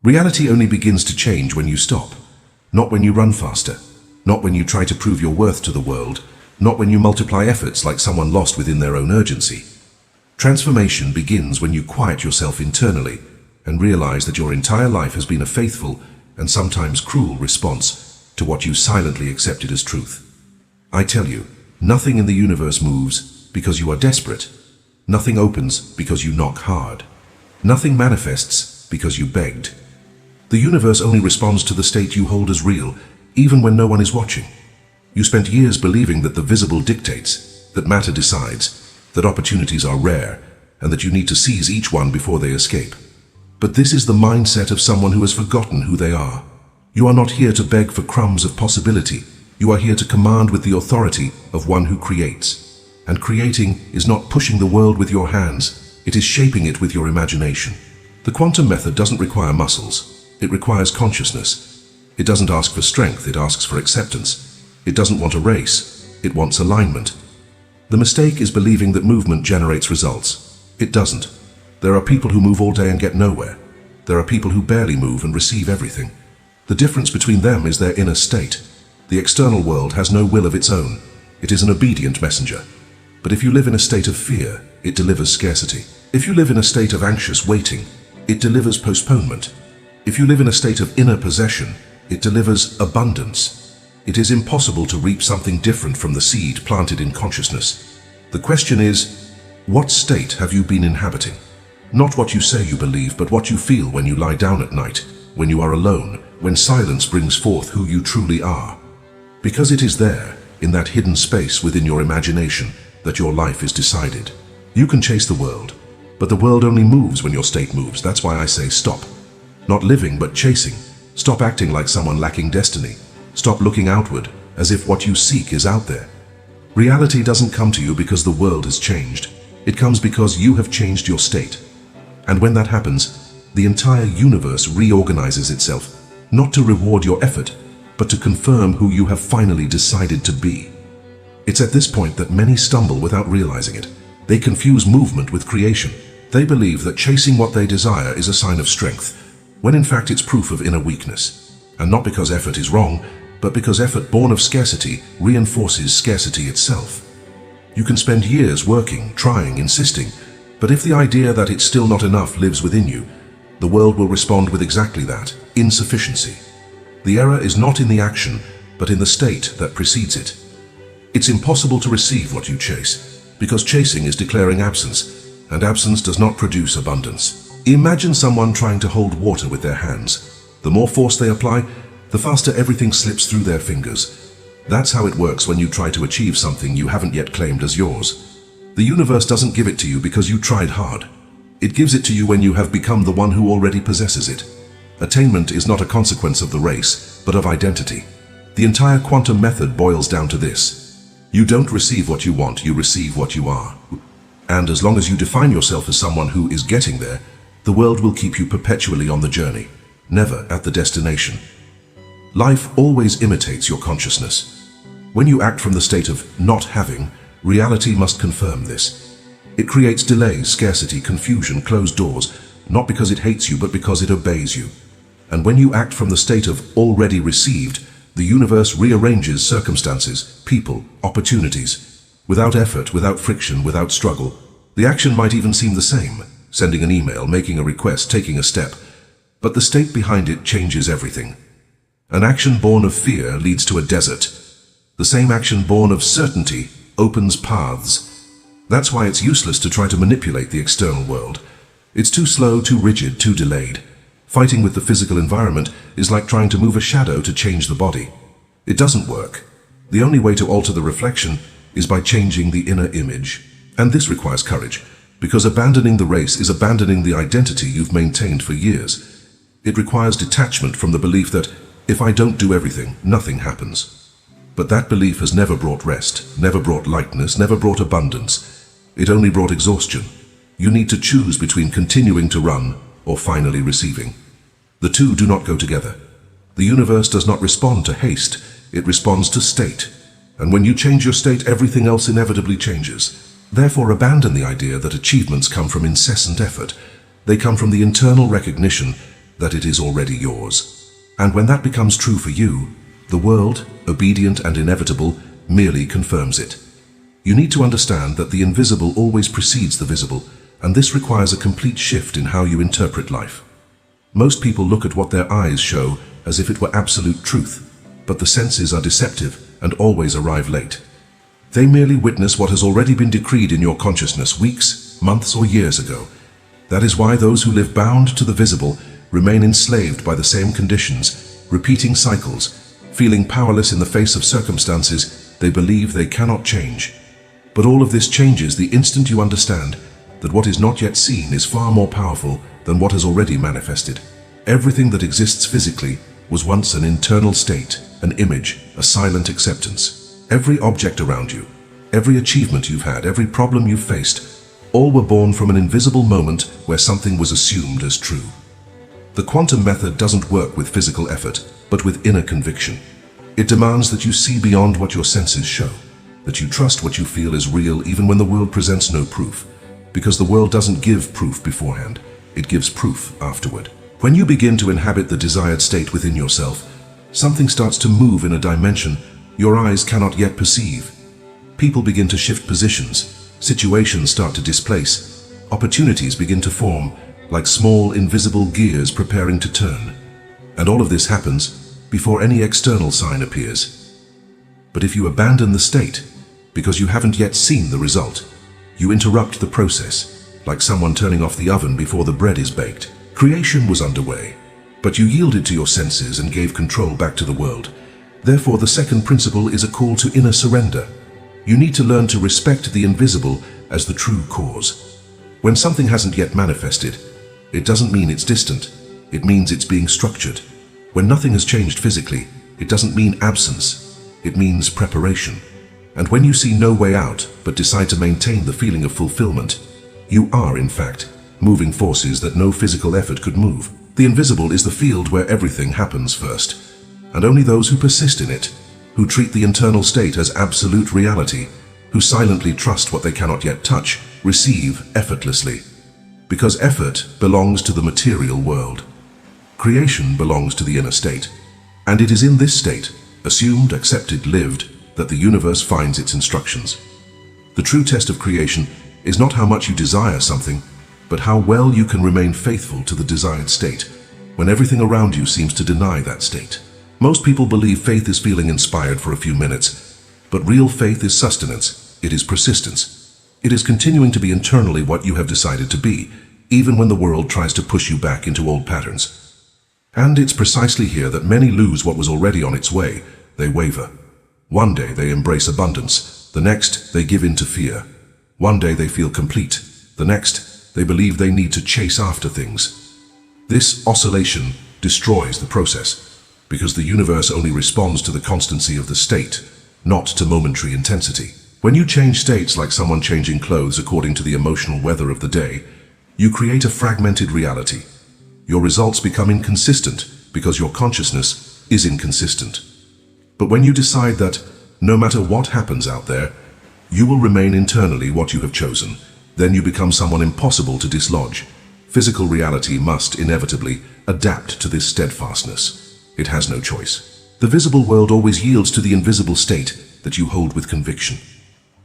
Reality only begins to change when you stop. Not when you run faster. Not when you try to prove your worth to the world. Not when you multiply efforts like someone lost within their own urgency. Transformation begins when you quiet yourself internally and realize that your entire life has been a faithful and sometimes cruel response to what you silently accepted as truth. I tell you, nothing in the universe moves because you are desperate. Nothing opens because you knock hard. Nothing manifests because you begged. The universe only responds to the state you hold as real, even when no one is watching. You spent years believing that the visible dictates, that matter decides, that opportunities are rare, and that you need to seize each one before they escape. But this is the mindset of someone who has forgotten who they are. You are not here to beg for crumbs of possibility. You are here to command with the authority of one who creates. And creating is not pushing the world with your hands, it is shaping it with your imagination. The quantum method doesn't require muscles, it requires consciousness. It doesn't ask for strength, it asks for acceptance. It doesn't want a race, it wants alignment. The mistake is believing that movement generates results. It doesn't. There are people who move all day and get nowhere. There are people who barely move and receive everything. The difference between them is their inner state. The external world has no will of its own. It is an obedient messenger. But if you live in a state of fear, it delivers scarcity. If you live in a state of anxious waiting, it delivers postponement. If you live in a state of inner possession, it delivers abundance. It is impossible to reap something different from the seed planted in consciousness. The question is, what state have you been inhabiting? Not what you say you believe, but what you feel when you lie down at night, when you are alone, when silence brings forth who you truly are. Because it is there, in that hidden space within your imagination, that your life is decided. You can chase the world, but the world only moves when your state moves. That's why I say stop. Not living, but chasing. Stop acting like someone lacking destiny. Stop looking outward, as if what you seek is out there. Reality doesn't come to you because the world has changed. It comes because you have changed your state. And when that happens, the entire universe reorganizes itself, not to reward your effort, but to confirm who you have finally decided to be. It's at this point that many stumble without realizing it. They confuse movement with creation. They believe that chasing what they desire is a sign of strength, when in fact it's proof of inner weakness. And not because effort is wrong, but because effort born of scarcity reinforces scarcity itself. You can spend years working, trying, insisting, but if the idea that it's still not enough lives within you, the world will respond with exactly that, insufficiency. The error is not in the action, but in the state that precedes it. It's impossible to receive what you chase, because chasing is declaring absence, and absence does not produce abundance. Imagine someone trying to hold water with their hands. The more force they apply, the faster everything slips through their fingers. That's how it works when you try to achieve something you haven't yet claimed as yours. The universe doesn't give it to you because you tried hard. It gives it to you when you have become the one who already possesses it. Attainment is not a consequence of the race, but of identity. The entire quantum method boils down to this. You don't receive what you want, you receive what you are. And as long as you define yourself as someone who is getting there, the world will keep you perpetually on the journey, never at the destination. Life always imitates your consciousness. When you act from the state of not having, reality must confirm this. It creates delays, scarcity, confusion, closed doors, not because it hates you, but because it obeys you. And when you act from the state of already received, the universe rearranges circumstances, people, opportunities. Without effort, without friction, without struggle. The action might even seem the same, sending an email, making a request, taking a step. But the state behind it changes everything. An action born of fear leads to a desert. The same action born of certainty opens paths. That's why it's useless to try to manipulate the external world. It's too slow, too rigid, too delayed. Fighting with the physical environment is like trying to move a shadow to change the body. It doesn't work. The only way to alter the reflection is by changing the inner image. And this requires courage, because abandoning the race is abandoning the identity you've maintained for years. It requires detachment from the belief that if I don't do everything, nothing happens. But that belief has never brought rest, never brought lightness, never brought abundance. It only brought exhaustion. You need to choose between continuing to run or finally receiving. The two do not go together. The universe does not respond to haste, it responds to state. And when you change your state, everything else inevitably changes. Therefore, abandon the idea that achievements come from incessant effort. They come from the internal recognition that it is already yours. And when that becomes true for you, the world, obedient and inevitable, merely confirms it. You need to understand that the invisible always precedes the visible, and this requires a complete shift in how you interpret life. Most people look at what their eyes show as if it were absolute truth, but the senses are deceptive and always arrive late. They merely witness what has already been decreed in your consciousness weeks, months, or years ago. That is why those who live bound to the visible remain enslaved by the same conditions, repeating cycles, feeling powerless in the face of circumstances they believe they cannot change. But all of this changes the instant you understand that what is not yet seen is far more powerful than what has already manifested. Everything that exists physically was once an internal state, an image, a silent acceptance. Every object around you, every achievement you've had, every problem you've faced, all were born from an invisible moment where something was assumed as true. The quantum method doesn't work with physical effort, but with inner conviction. It demands that you see beyond what your senses show, that you trust what you feel is real even when the world presents no proof, because the world doesn't give proof beforehand, it gives proof afterward. When you begin to inhabit the desired state within yourself, something starts to move in a dimension your eyes cannot yet perceive. People begin to shift positions, situations start to displace, opportunities begin to form, like small invisible gears preparing to turn. And all of this happens before any external sign appears. But if you abandon the state, because you haven't yet seen the result, you interrupt the process, like someone turning off the oven before the bread is baked. Creation was underway, but you yielded to your senses and gave control back to the world. Therefore, the second principle is a call to inner surrender. You need to learn to respect the invisible as the true cause. When something hasn't yet manifested, it doesn't mean it's distant. It means it's being structured. When nothing has changed physically, it doesn't mean absence. It means preparation. And when you see no way out, but decide to maintain the feeling of fulfillment, you are, in fact, moving forces that no physical effort could move. The invisible is the field where everything happens first, and only those who persist in it, who treat the internal state as absolute reality, who silently trust what they cannot yet touch, receive effortlessly. Because effort belongs to the material world. Creation belongs to the inner state, and it is in this state, assumed, accepted, lived, that the universe finds its instructions. The true test of creation is not how much you desire something, but how well you can remain faithful to the desired state, when everything around you seems to deny that state. Most people believe faith is feeling inspired for a few minutes, but real faith is sustenance, it is persistence. It is continuing to be internally what you have decided to be, even when the world tries to push you back into old patterns. And it's precisely here that many lose what was already on its way. They waver. One day they embrace abundance, the next they give in to fear. One day they feel complete, the next they believe they need to chase after things. This oscillation destroys the process, because the universe only responds to the constancy of the state, not to momentary intensity. When you change states like someone changing clothes according to the emotional weather of the day, you create a fragmented reality. Your results become inconsistent because your consciousness is inconsistent. But when you decide that, no matter what happens out there, you will remain internally what you have chosen, then you become someone impossible to dislodge. Physical reality must inevitably adapt to this steadfastness. It has no choice. The visible world always yields to the invisible state that you hold with conviction.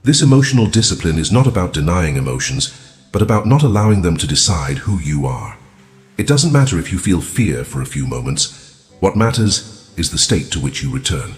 This emotional discipline is not about denying emotions, but about not allowing them to decide who you are. It doesn't matter if you feel fear for a few moments. What matters is the state to which you return.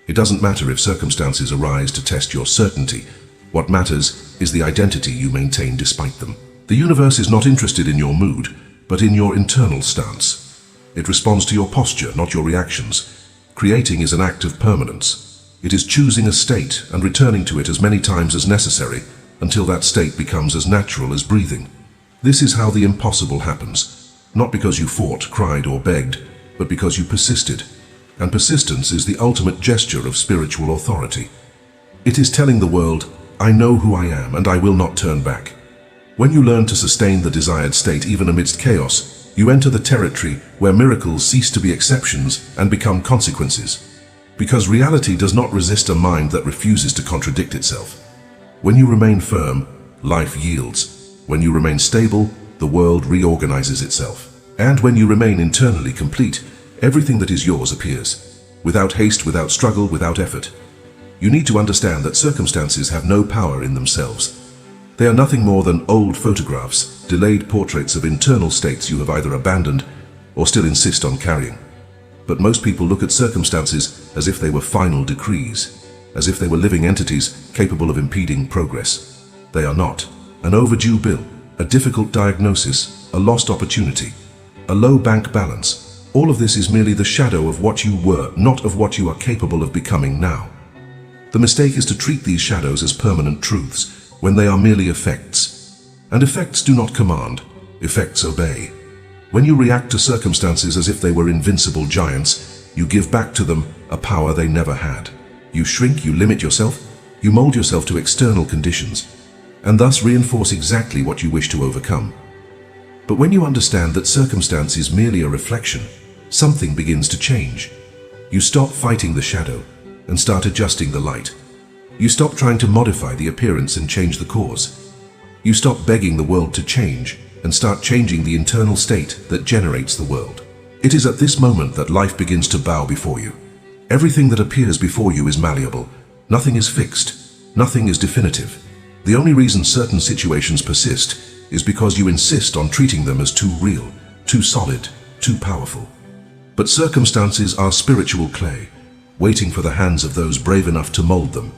It doesn't matter if circumstances arise to test your certainty. What matters is the identity you maintain despite them. The universe is not interested in your mood, but in your internal stance. It responds to your posture, not your reactions. Creating is an act of permanence. It is choosing a state and returning to it as many times as necessary until that state becomes as natural as breathing. This is how the impossible happens, not because you fought, cried, or begged, but because you persisted. And persistence is the ultimate gesture of spiritual authority. It is telling the world, I know who I am and I will not turn back. When you learn to sustain the desired state even amidst chaos, you enter the territory where miracles cease to be exceptions and become consequences. Because reality does not resist a mind that refuses to contradict itself. When you remain firm, life yields. When you remain stable, the world reorganizes itself. And when you remain internally complete, everything that is yours appears, without haste, without struggle, without effort. You need to understand that circumstances have no power in themselves. They are nothing more than old photographs, delayed portraits of internal states you have either abandoned or still insist on carrying. But most people look at circumstances as if they were final decrees, as if they were living entities capable of impeding progress. They are not. An overdue bill, a difficult diagnosis, a lost opportunity, a low bank balance. All of this is merely the shadow of what you were, not of what you are capable of becoming now. The mistake is to treat these shadows as permanent truths, when they are merely effects. And effects do not command, effects obey. When you react to circumstances as if they were invincible giants, you give back to them a power they never had. You shrink, you limit yourself, you mold yourself to external conditions, and thus reinforce exactly what you wish to overcome. But when you understand that circumstance is merely a reflection, something begins to change. You stop fighting the shadow and start adjusting the light. You stop trying to modify the appearance and change the cause. You stop begging the world to change and start changing the internal state that generates the world. It is at this moment that life begins to bow before you. Everything that appears before you is malleable. Nothing is fixed. Nothing is definitive. The only reason certain situations persist is because you insist on treating them as too real, too solid, too powerful. But circumstances are spiritual clay, waiting for the hands of those brave enough to mold them.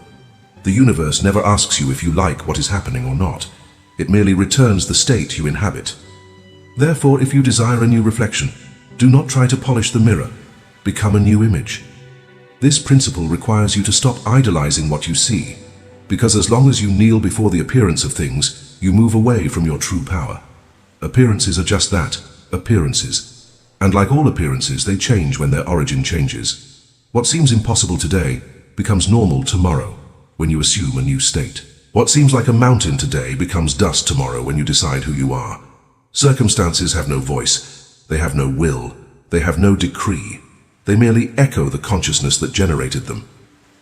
The universe never asks you if you like what is happening or not. It merely returns the state you inhabit. Therefore, if you desire a new reflection, do not try to polish the mirror. Become a new image. This principle requires you to stop idolizing what you see, because as long as you kneel before the appearance of things, you move away from your true power. Appearances are just that, appearances. And like all appearances, they change when their origin changes. What seems impossible today becomes normal tomorrow when you assume a new state. What seems like a mountain today becomes dust tomorrow when you decide who you are. Circumstances have no voice. They have no will. They have no decree. They merely echo the consciousness that generated them.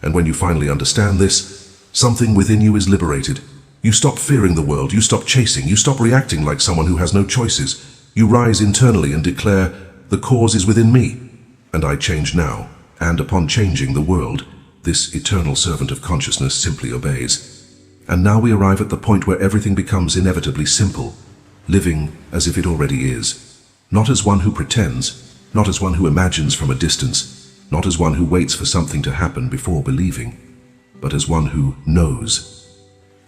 And when you finally understand this, something within you is liberated. You stop fearing the world. You stop chasing. You stop reacting like someone who has no choices. You rise internally and declare, "The cause is within me, and I change now." And upon changing the world, this eternal servant of consciousness simply obeys. And now we arrive at the point where everything becomes inevitably simple, living as if it already is. Not as one who pretends, not as one who imagines from a distance, not as one who waits for something to happen before believing, but as one who knows.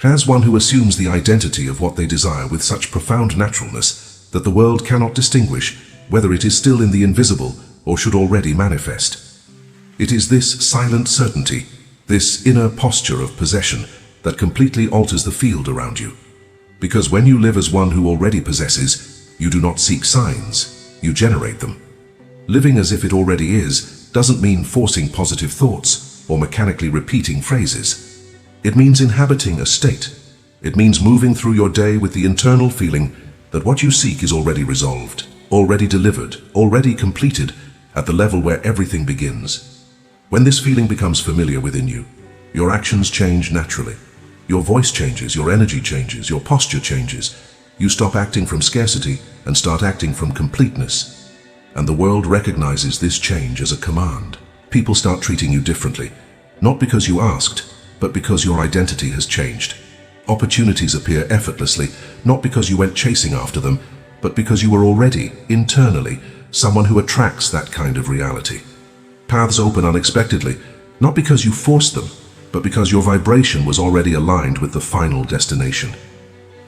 As one who assumes the identity of what they desire with such profound naturalness that the world cannot distinguish whether it is still in the invisible or should already manifest. It is this silent certainty, this inner posture of possession, that completely alters the field around you. Because when you live as one who already possesses, you do not seek signs, you generate them. Living as if it already is doesn't mean forcing positive thoughts or mechanically repeating phrases. It means inhabiting a state. It means moving through your day with the internal feeling that what you seek is already resolved, already delivered, already completed at the level where everything begins. When this feeling becomes familiar within you, your actions change naturally. Your voice changes, your energy changes, your posture changes. You stop acting from scarcity and start acting from completeness. And the world recognizes this change as a command. People start treating you differently, not because you asked, but because your identity has changed. Opportunities appear effortlessly, not because you went chasing after them, but because you were already, internally, someone who attracts that kind of reality. Paths open unexpectedly, not because you forced them, but because your vibration was already aligned with the final destination.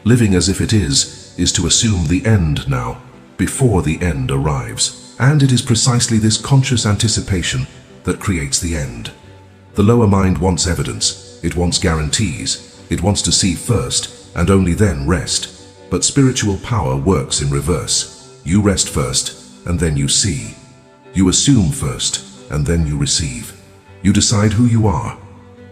Living as if it is to assume the end now, before the end arrives. And it is precisely this conscious anticipation that creates the end. The lower mind wants evidence, it wants guarantees, it wants to see first and only then rest. But spiritual power works in reverse. You rest first and then you see. You assume first and then you receive. You decide who you are,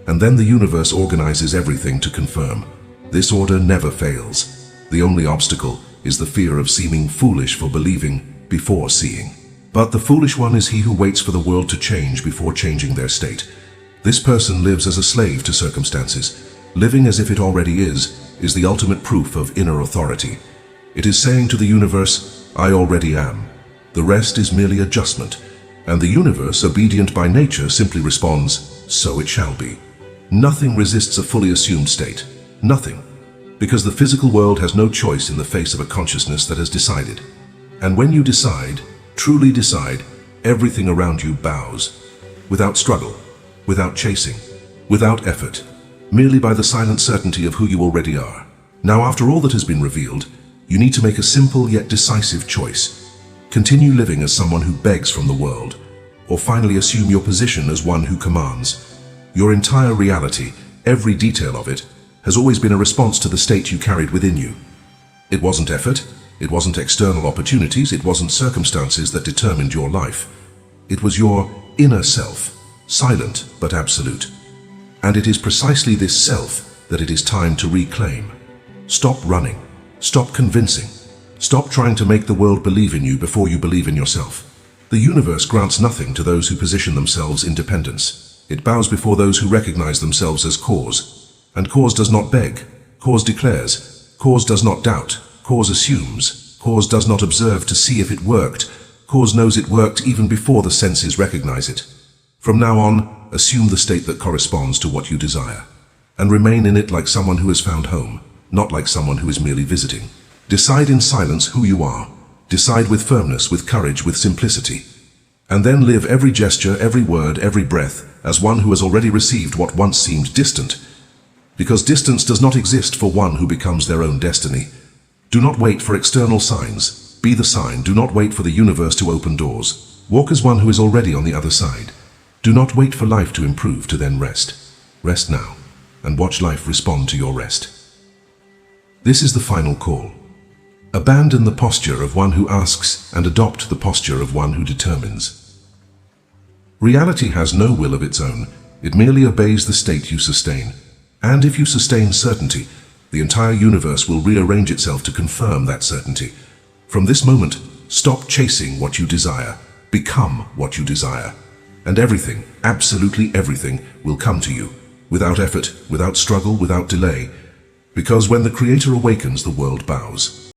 and then the universe organizes everything to confirm. This order never fails. The only obstacle is the fear of seeming foolish for believing before seeing. But the foolish one is he who waits for the world to change before changing their state. This person lives as a slave to circumstances. Living as if it already is the ultimate proof of inner authority. It is saying to the universe, I already am. The rest is merely adjustment, and the universe, obedient by nature, simply responds, so it shall be. Nothing resists a fully assumed state. Nothing. Because the physical world has no choice in the face of a consciousness that has decided. And when you decide, truly decide, everything around you bows. Without struggle, without chasing, without effort, merely by the silent certainty of who you already are. Now, after all that has been revealed, you need to make a simple yet decisive choice. Continue living as someone who begs from the world, or finally assume your position as one who commands. Your entire reality, every detail of it, has always been a response to the state you carried within you. It wasn't effort, it wasn't external opportunities, it wasn't circumstances that determined your life. It was your inner self, silent but absolute. And it is precisely this self that it is time to reclaim. Stop running, stop convincing, stop trying to make the world believe in you before you believe in yourself. The universe grants nothing to those who position themselves in dependence. It bows before those who recognize themselves as cause. And cause does not beg, cause declares, cause does not doubt, cause assumes, cause does not observe to see if it worked, cause knows it worked even before the senses recognize it. From now on, assume the state that corresponds to what you desire, and remain in it like someone who has found home, not like someone who is merely visiting. Decide in silence who you are, decide with firmness, with courage, with simplicity, and then live every gesture, every word, every breath as one who has already received what once seemed distant. Because distance does not exist for one who becomes their own destiny. Do not wait for external signs. Be the sign. Do not wait for the universe to open doors. Walk as one who is already on the other side. Do not wait for life to improve to then rest. Rest now, and watch life respond to your rest. This is the final call. Abandon the posture of one who asks and adopt the posture of one who determines. Reality has no will of its own. It merely obeys the state you sustain. And if you sustain certainty, the entire universe will rearrange itself to confirm that certainty. From this moment, stop chasing what you desire. Become what you desire. And everything, absolutely everything, will come to you, without effort, without struggle, without delay. Because when the Creator awakens, the world bows.